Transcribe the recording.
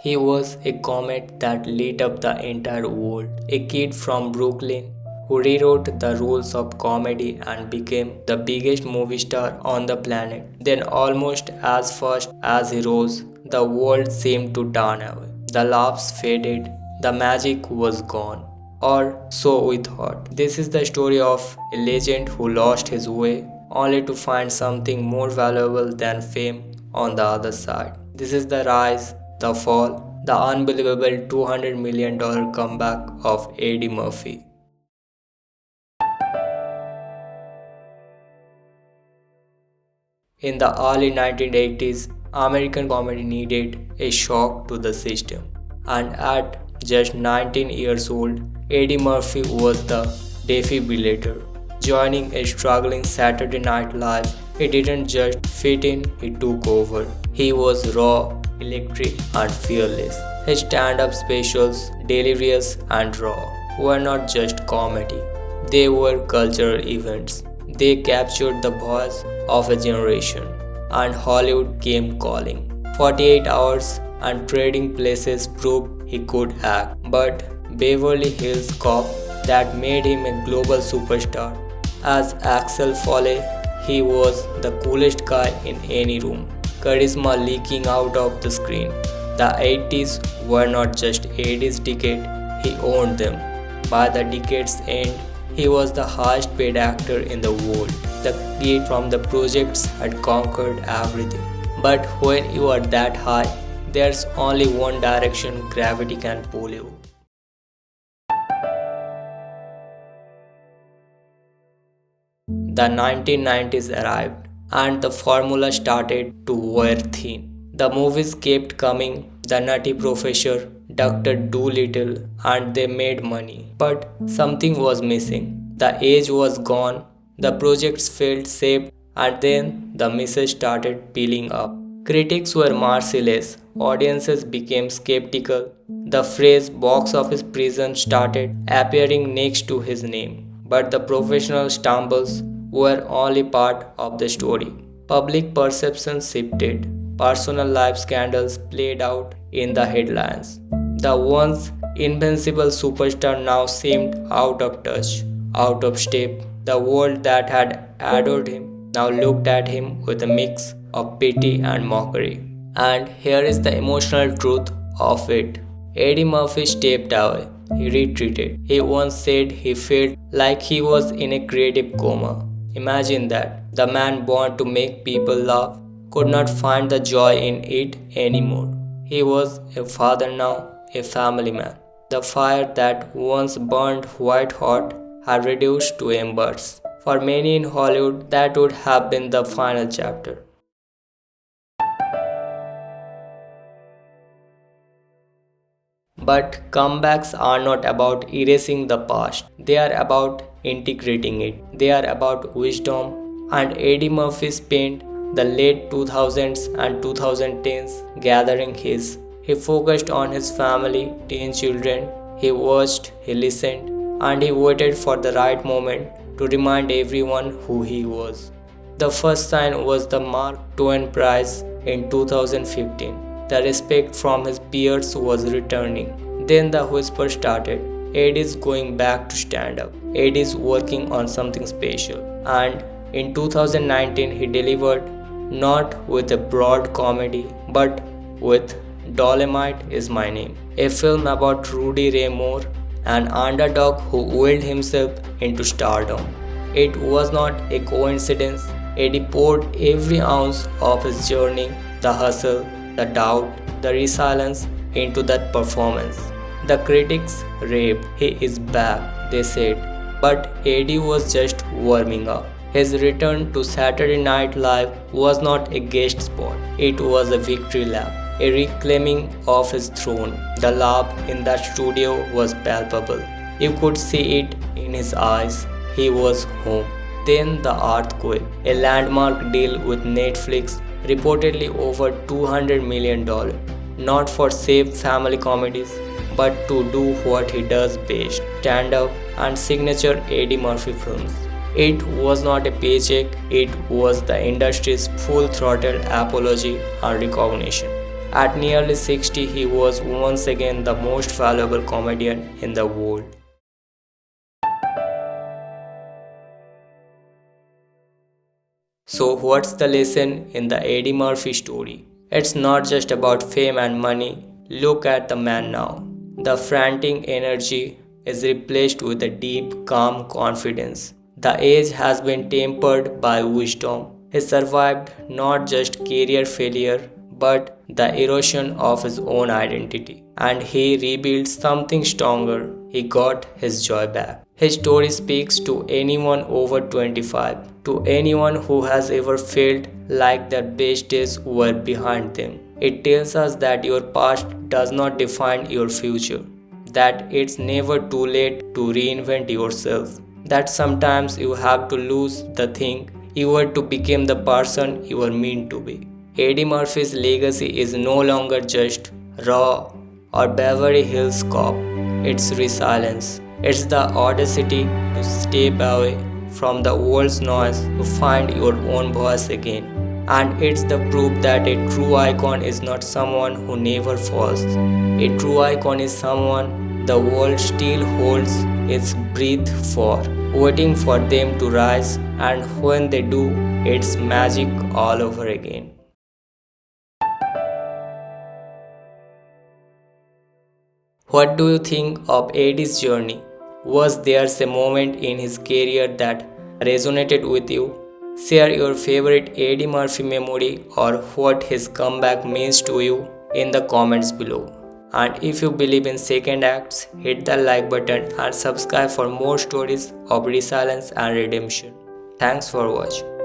He was a comet that lit up the entire world. A kid from Brooklyn who rewrote the rules of comedy and became the biggest movie star on the planet. Then, almost as fast as he rose, the world seemed to turn away. The laughs faded, the magic was gone. Or so we thought. This is the story of a legend who lost his way only to find something more valuable than fame on the other side. This is the rise, the fall, the unbelievable $200 million comeback of Eddie Murphy. In the early 1980s, American comedy needed a shock to the system. And at just 19 years old, Eddie Murphy was the defibrillator. Joining a struggling Saturday Night Live, he didn't just fit in, he took over. He was raw, electric, and fearless. His stand-up specials, Delirious and Raw, were not just comedy. They were cultural events. They captured the voice of a generation, and Hollywood came calling. 48 Hours and Trading Places proved he could act, but Beverly Hills Cop that made him a global superstar. As Axel Foley, he was the coolest guy in any room, charisma leaking out of the screen. The 80s were not just Eddie's decade, he owned them. By the decade's end, he was the highest paid actor in the world. The kid from the projects had conquered everything. But when you are that high, there's only one direction gravity can pull you. The 1990s arrived, and the formula started to wear thin. The movies kept coming, The Nutty Professor, Dr. Doolittle, and they made money. But something was missing. The age was gone, the projects felt safe, and then the misses started peeling up. Critics were merciless, audiences became skeptical. The phrase box office prison started appearing next to his name. But the professional stumbles were only part of the story. Public perception shifted. Personal life scandals played out in the headlines. The once invincible superstar now seemed out of touch, out of step. The world that had adored him now looked at him with a mix of pity and mockery. And here is the emotional truth of it. Eddie Murphy stepped away. He retreated. He once said he felt like he was in a creative coma. Imagine that. The man born to make people laugh could not find the joy in it anymore. He was a father now, a family man. The fire that once burned white hot had reduced to embers. For many in Hollywood, that would have been the final chapter. But comebacks are not about erasing the past, they are about integrating it. They are about wisdom, and Eddie Murphy spent the late 2000s and 2010s gathering his. He focused on his family, 10 children, he watched, he listened, and he waited for the right moment to remind everyone who he was. The first sign was the Mark Twain Prize in 2015. The respect from his peers was returning. Then the whisper started. Eddie's going back to stand up. Eddie's working on something special. And in 2019, he delivered not with a broad comedy, but with Dolemite Is My Name, a film about Rudy Ray Moore, an underdog who willed himself into stardom. It was not a coincidence. Eddie poured every ounce of his journey, the hustle, the doubt, the resilience into that performance. The critics raved, "He is back," they said. But Eddie was just warming up. His return to Saturday Night Live was not a guest spot, it was a victory lap, a reclaiming of his throne. The love in that studio was palpable. You could see it in his eyes. He was home. Then the earthquake, a landmark deal with Netflix, reportedly over $200 million, not for safe family comedies, but to do what he does best, stand up and signature Eddie Murphy films. It was not a paycheck, it was the industry's full throttle apology and recognition. At nearly 60, he was once again the most valuable comedian in the world. So, what's the lesson in the Eddie Murphy story? It's not just about fame and money. Look at the man now. The frantic energy is replaced with a deep, calm confidence. The age has been tempered by wisdom. He survived not just career failure but the erosion of his own identity. And he rebuilt something stronger. He got his joy back. His story speaks to anyone over 25, to anyone who has ever felt like their best days were behind them. It tells us that your past does not define your future, that it's never too late to reinvent yourself, that sometimes you have to lose the thing you were to become the person you were meant to be. Eddie Murphy's legacy is no longer just Raw or Beverly Hills Cop. It's resilience. It's the audacity to step away from the world's noise to find your own voice again. And it's the proof that a true icon is not someone who never falls. A true icon is someone the world still holds its breath for, waiting for them to rise, and when they do, it's magic all over again. What do you think of Eddie's journey? Was there a moment in his career that resonated with you? Share your favorite Eddie Murphy memory or what his comeback means to you in the comments below. And if you believe in second acts, hit the like button and subscribe for more stories of resilience and redemption. Thanks for watching.